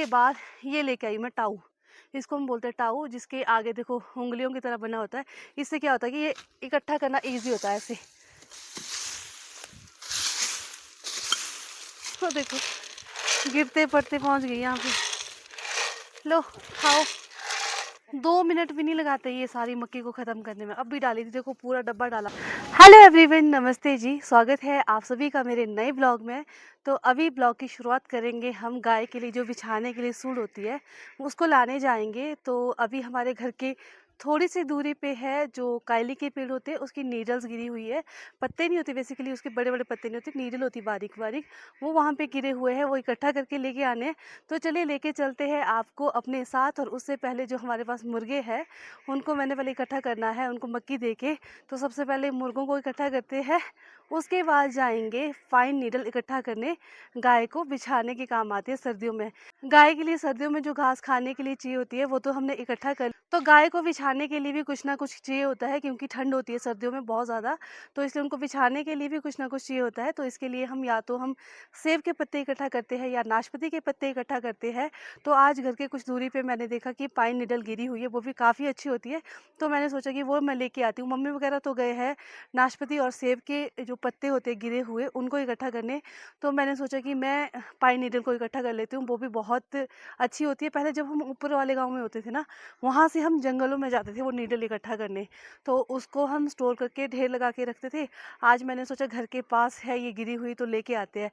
उसके बाद ये लेके आई मैं टाऊ। इसको हम बोलते हैं टाऊ, जिसके आगे देखो उंगलियों की तरह बना होता है। इससे क्या होता है कि ये इकट्ठा करना ईजी होता है ऐसे। तो देखो गिरते पड़ते पहुंच गई यहाँ पे। लो खाओ। 2 मिनट भी नहीं लगाते ये सारी मक्की को ख़त्म करने में। अब भी डाली थी, देखो पूरा डब्बा डाला। हेलो एवरीवन, नमस्ते जी, स्वागत है आप सभी का मेरे नए ब्लॉग में। तो अभी ब्लॉग की शुरुआत करेंगे हम। गाय के लिए जो बिछाने के लिए सूढ़ होती है उसको लाने जाएंगे। तो अभी हमारे घर के थोड़ी सी दूरी पे है जो कायली के पेड़ होते हैं, उसकी नीडल्स गिरी हुई है। पत्ते नहीं होते बेसिकली, उसके बड़े बड़े पत्ते नहीं होते, नीडल होती बारीक बारीक, वो वहाँ पे गिरे हुए हैं। वो इकट्ठा करके लेके आने हैं। तो चलिए लेके चलते हैं आपको अपने साथ। और उससे पहले जो हमारे पास मुर्गे हैं उनको मैंने पहले इकट्ठा करना है, उनको मक्की दे के। तो सबसे पहले मुर्गों को इकट्ठा करते हैं, उसके बाद जाएंगे फाइन नीडल इकट्ठा करने। गाय को बिछाने के काम आती है सर्दियों में। गाय के लिए सर्दियों में जो घास खाने के लिए चाहिए होती है वो तो हमने इकट्ठा कर। तो गाय को बिछाने के लिए भी कुछ ना कुछ चाहिए होता है, क्योंकि ठंड होती है सर्दियों में बहुत ज़्यादा। तो इसलिए उनको बिछाने के लिए भी कुछ ना कुछ चाहिए होता है। तो इसके लिए हम या तो हम सेब के पत्ते इकट्ठा करते हैं या नाशपाती के पत्ते इकट्ठा करते हैं। तो आज घर के कुछ दूरी पे मैंने देखा कि पाइन नीडल गिरी हुई है, वो भी काफ़ी अच्छी होती है। तो मैंने सोचा कि वो मैं लेके आती हूँ। मम्मी वगैरह तो गए हैं नाशपाती और सेब के जो पत्ते होते हैं गिरे हुए उनको इकट्ठा करने। तो मैंने सोचा कि मैं पाइन नीडल को इकट्ठा कर लेती हूँ, वो भी बहुत अच्छी होती है। पहले जब हम ऊपर वाले गाँव में होते थे ना, वहाँ से हम जंगलों में जाते थे वो नीडल इकट्ठा करने। तो उसको हम स्टोर करके ढेर लगा के रखते थे। आज मैंने सोचा घर के पास है ये गिरी हुई, तो लेके आते हैं।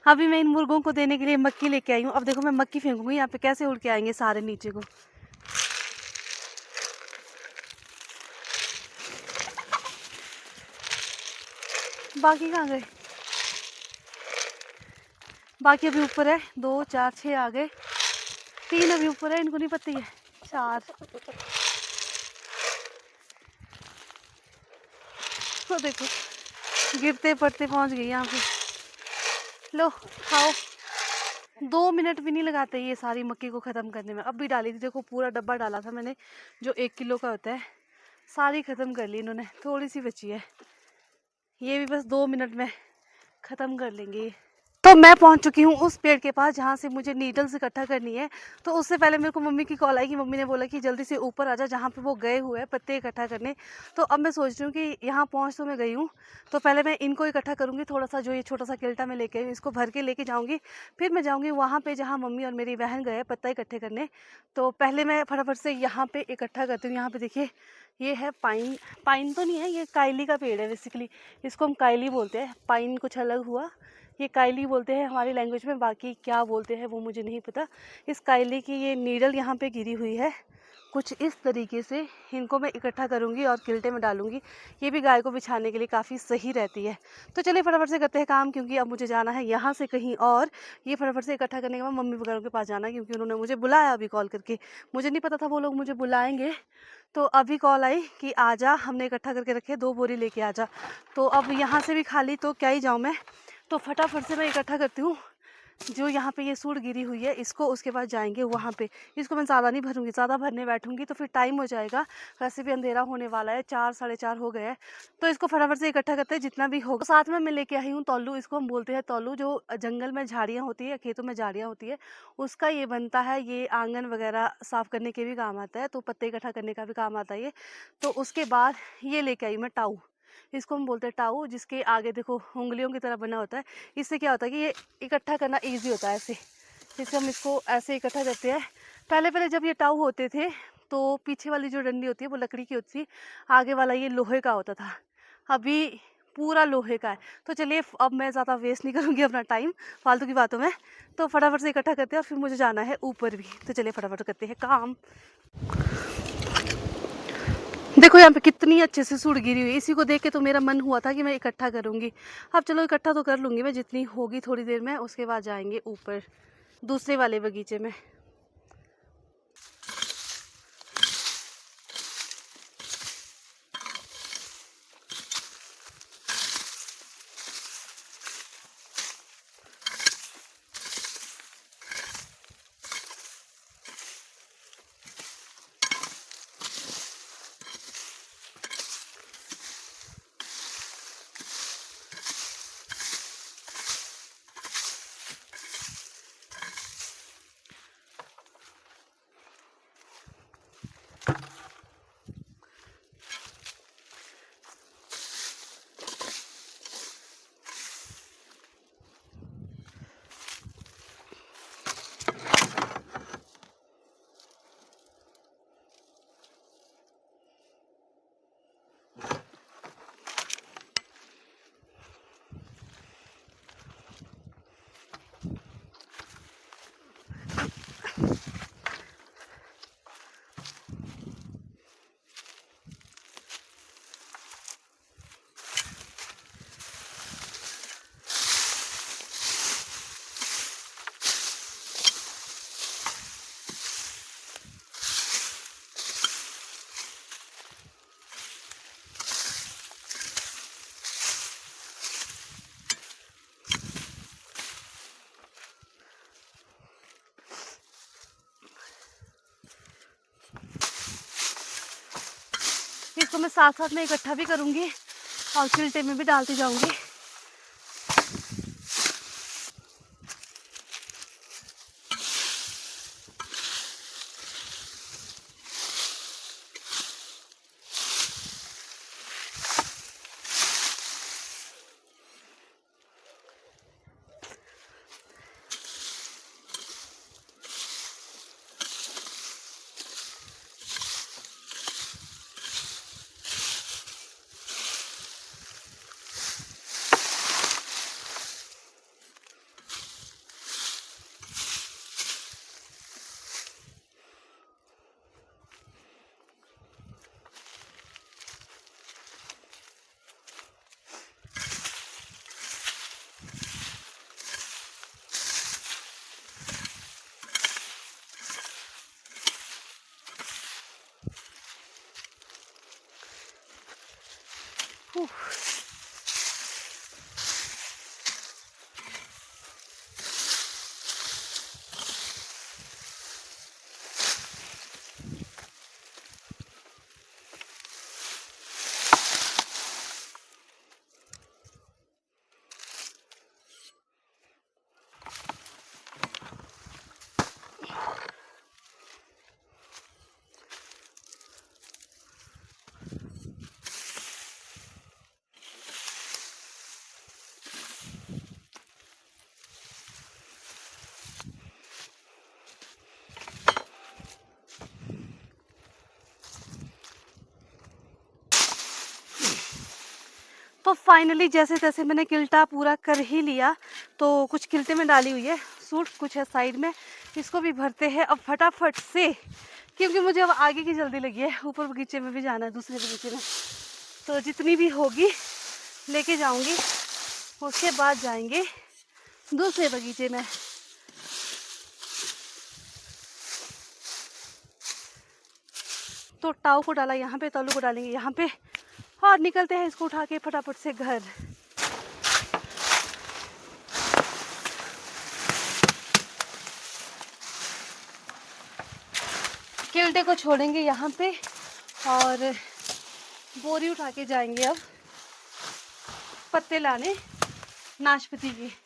अभी मैं इन मुर्गों को देने के लिए मक्की लेके आई हूँ। अब देखो मैं मक्की फेंकूंगी, यहाँ पे कैसे उड़ के आएंगे सारे नीचे को। बाकी कहाँ गए? बाकी अभी ऊपर है, 2 4 6 आ गए, 3 अभी ऊपर है, इनको नहीं पता है 4। तो देखो गिरते पड़ते पहुंच गई यहाँ पे। लो खाओ। 2 मिनट भी नहीं लगाते ये सारी मक्की को ख़त्म करने में। अब भी डाली थी, देखो पूरा डब्बा डाला था मैंने जो 1 किलो का होता है। सारी ख़त्म कर ली इन्होंने, थोड़ी सी बची है। ये भी बस 2 मिनट में ख़त्म कर लेंगे। तो मैं पहुंच चुकी हूँ उस पेड़ के पास जहाँ से मुझे नीडल्स इकट्ठा करनी है। तो उससे पहले मेरे को मम्मी की कॉल आई कि मम्मी ने बोला कि जल्दी से ऊपर आ जा जहाँ पे वो गए हुए हैं पत्ते इकट्ठा करने। तो अब मैं सोच रही हूँ कि यहाँ पहुँच तो मैं गई हूँ, तो पहले मैं इनको इकट्ठा करूँगी। थोड़ा सा जो ये छोटा सा किल्टा मैं लेके आई हूँ इसको भर के लेके जाऊँगी। फिर मैं जाऊँगी वहाँ पर जहाँ मम्मी और मेरी बहन गए पत्ता इकट्ठे करने। तो पहले मैं फटाफट से यहाँ पर इकट्ठा करती हूँ। यहाँ पर देखिए ये है पाइन। पाइन तो नहीं है, ये कायली का पेड़ है बेसिकली, इसको हम कायली बोलते हैं। पाइन कुछ अलग हुआ, ये कायली बोलते हैं हमारी लैंग्वेज में, बाकी क्या बोलते हैं वो मुझे नहीं पता। इस कायली की ये नीडल यहाँ पे गिरी हुई है कुछ इस तरीके से। इनको मैं इकट्ठा करूँगी और किल्टे में डालूँगी। ये भी गाय को बिछाने के लिए काफ़ी सही रहती है। तो चलिए फटाफट से करते हैं काम, क्योंकि अब मुझे जाना है यहाँ से कहीं और। ये फटाफट से इकट्ठा करने के बाद मम्मी वगैरह के पास जाना है, क्योंकि उन्होंने मुझे बुलाया अभी कॉल करके। मुझे नहीं पता था वो लोग मुझे बुलाएंगे। तो अभी कॉल आई कि आजा, हमने इकट्ठा करके रखे 2 बोरी लेके आजा। तो अब यहाँ से भी खाली तो क्या ही जाऊँ मैं। तो फटाफट से मैं इकट्ठा करती हूँ जो यहाँ पे ये सूढ़ गिरी हुई है इसको। उसके बाद जाएंगे वहाँ पे। इसको मैं ज़्यादा नहीं भरूंगी, ज़्यादा भरने बैठूंगी तो फिर टाइम हो जाएगा। वैसे भी अंधेरा होने वाला है, 4 साढ़े 4 हो गए हैं। तो इसको फटाफट से इकट्ठा करते हैं जितना भी होगा। साथ में मैं लेके आई हूँ तौलू, इसको हम बोलते हैं तौलू। जो जंगल में झाड़ियाँ होती है, खेतों में झाड़ियाँ होती है, उसका ये बनता है। ये आंगन वगैरह साफ़ करने के भी काम आता है, तो पत्ते इकट्ठा करने का भी काम आता है ये। तो उसके बाद ये लेके आई मैं टाऊ। इसको हम बोलते हैं टाऊ, जिसके आगे देखो उंगलियों की तरह बना होता है। इससे क्या होता है कि ये इकट्ठा करना ईजी होता है ऐसे। जैसे हम इसको ऐसे इकट्ठा करते हैं। पहले पहले जब ये टाऊ होते थे तो पीछे वाली जो डंडी होती है वो लकड़ी की होती थी, आगे वाला ये लोहे का होता था। अभी पूरा लोहे का है। तो चलिए अब मैं ज़्यादा वेस्ट नहीं करूँगी अपना टाइम फालतू की बातों में। तो फटाफट से इकट्ठा करते हैं और फिर मुझे जाना है ऊपर भी। तो चलिए फटाफट करते हैं काम। देखो यहाँ पे कितनी अच्छे से सूढ़ गिरी हुई है। इसी को देख के तो मेरा मन हुआ था कि मैं इकट्ठा करूँगी। अब चलो इकट्ठा तो कर लूँगी मैं जितनी होगी थोड़ी देर में। उसके बाद जाएंगे ऊपर दूसरे वाले बगीचे में। इसको मैं साथ साथ में इकट्ठा भी करूँगी और चिल्टे में भी डालती जाऊँगी। तो फाइनली जैसे तैसे मैंने किल्टा पूरा कर ही लिया। तो कुछ किल्टे में डाली हुई है सूट, कुछ है साइड में, इसको भी भरते हैं अब फटाफट से, क्योंकि मुझे अब आगे की जल्दी लगी है। ऊपर बगीचे में भी जाना है, दूसरे बगीचे में, तो जितनी भी होगी लेके जाऊंगी, उसके बाद जाएंगे दूसरे बगीचे में। तो टाऊ को डाला यहाँ पे, तल्लू को डालेंगे यहाँ पे और निकलते हैं इसको उठा के फटाफट से घर। किल्टे को छोड़ेंगे यहाँ पे और बोरी उठा के जाएंगे अब पत्ते लाने नाशपाती के।